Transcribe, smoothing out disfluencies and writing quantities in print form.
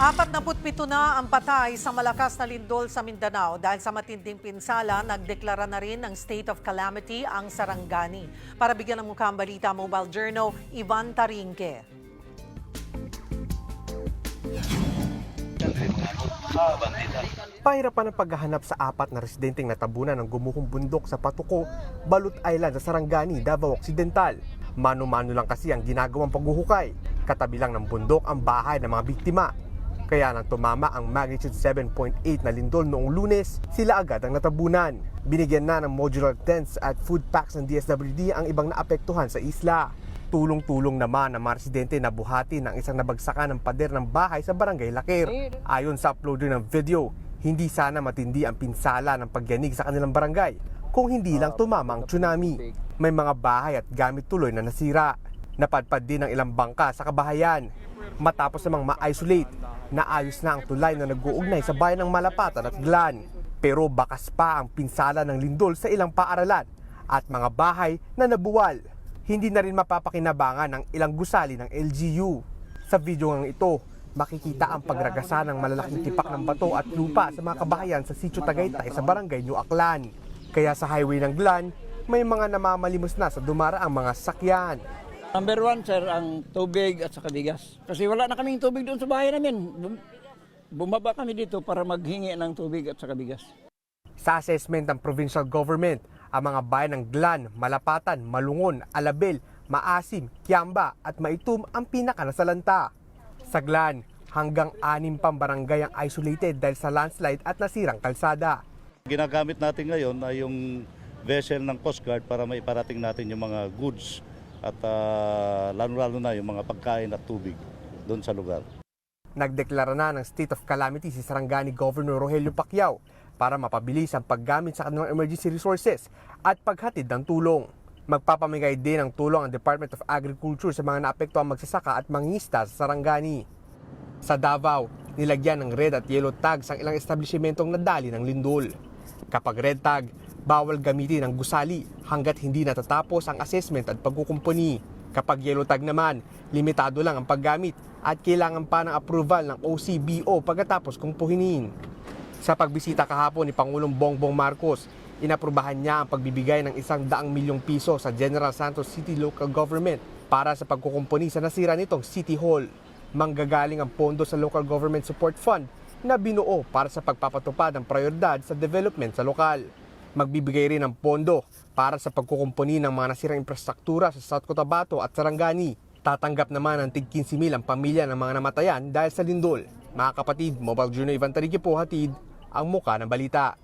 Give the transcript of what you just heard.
47 na ang patay sa malakas na lindol sa Mindanao. Dahil sa matinding pinsala, nagdeklara na rin ng state of calamity ang Sarangani. Para bigyan ng mukha ang balita, Mobile Journal, Ivan Tarinque. Pahirapan ang paghahanap sa apat na residenteng natabunan ng gumuhong bundok sa Patuko, Balut Island sa Sarangani, Davao Occidental. Mano-mano lang kasi ang ginagawang paghuhukay. Katabi lang ng bundok ang bahay ng mga biktima. Kaya nang tumama ang magnitude 7.8 na lindol noong Lunes, sila agad ang natabunan. Binigyan na ng modular tents at food packs ng DSWD ang ibang naapektuhan sa isla. Tulong-tulong naman ang mga residente na buhati ng isang nabagsakan ng pader ng bahay sa Barangay Lakir. Ayon sa uploader ng video, hindi sana matindi ang pinsala ng pagyanig sa kanilang barangay kung hindi lang tumama ang tsunami. May mga bahay at gamit tuloy na nasira. Napadpad din ang ilang bangka sa kabahayan. Matapos namang ma-isolate, naayos na ang tulay na nag-uugnay sa bayan ng Malapatan at Glan. Pero bakas pa ang pinsala ng lindol sa ilang paaralan at mga bahay na nabuwal. Hindi na rin mapapakinabangan ang ilang gusali ng LGU. Sa video ng ito, makikita ang pagragasa ng malalaking tipak ng bato at lupa sa mga kabahayan sa Sitio Tagaytay sa Barangay New Aklan. Kaya sa highway ng Glan, may mga namamalimos na sa dumaraang mga sakyan. Number one, sir, ang tubig at saka bigas. Kasi wala na kaming tubig doon sa bahay namin. Bumaba kami dito para maghingi ng tubig at saka bigas. Sa assessment ng provincial government, ang mga bayan ng Glan, Malapatan, Malungon, Alabel, Maasim, Kiamba at Maitum ang pinakanasalanta. Sa Glan, hanggang 6 pang barangay ang isolated dahil sa landslide at nasirang kalsada. Ginagamit natin ngayon ay yung vessel ng Coast Guard para maiparating natin yung mga goods at lalo-lalo na yung mga pagkain at tubig doon sa lugar. Nagdeklara na ng state of calamity si Sarangani Governor Rogelio Pacquiao para mapabilis ang paggamit sa kanilang emergency resources at paghatid ng tulong. Magpapamigay din ng tulong ang Department of Agriculture sa mga naapektuang magsasaka at mangingisda sa Sarangani. Sa Davao, nilagyan ng red at yellow tags ang ilang establishmentong nadali ng lindol. Kapag red tag, bawal gamitin ang gusali hanggat hindi natatapos ang assessment at pagkukumpuni. Kapag yellow tag naman, limitado lang ang paggamit at kailangan pa ng approval ng OCBO pagkatapos kumpuhinin. Sa pagbisita kahapon ni Pangulong Bongbong Marcos, inaprubahan niya ang pagbibigay ng 100 milyong piso sa General Santos City Local Government para sa pagkukumpuni sa nasira nitong City Hall. Manggagaling ang pondo sa Local Government Support Fund na binuo para sa pagpapatupad ng prioridad sa development sa lokal. Magbibigay rin ng pondo para sa pagkukumpuni ng mga nasirang infrastruktura sa South Cotabato at Sarangani. Tatanggap naman ng tig 15,000 ang pamilya ng mga namatayan dahil sa lindol. Mga kapatid, Mobile Journal Ivan Tarinque po, hatid ang muka ng balita.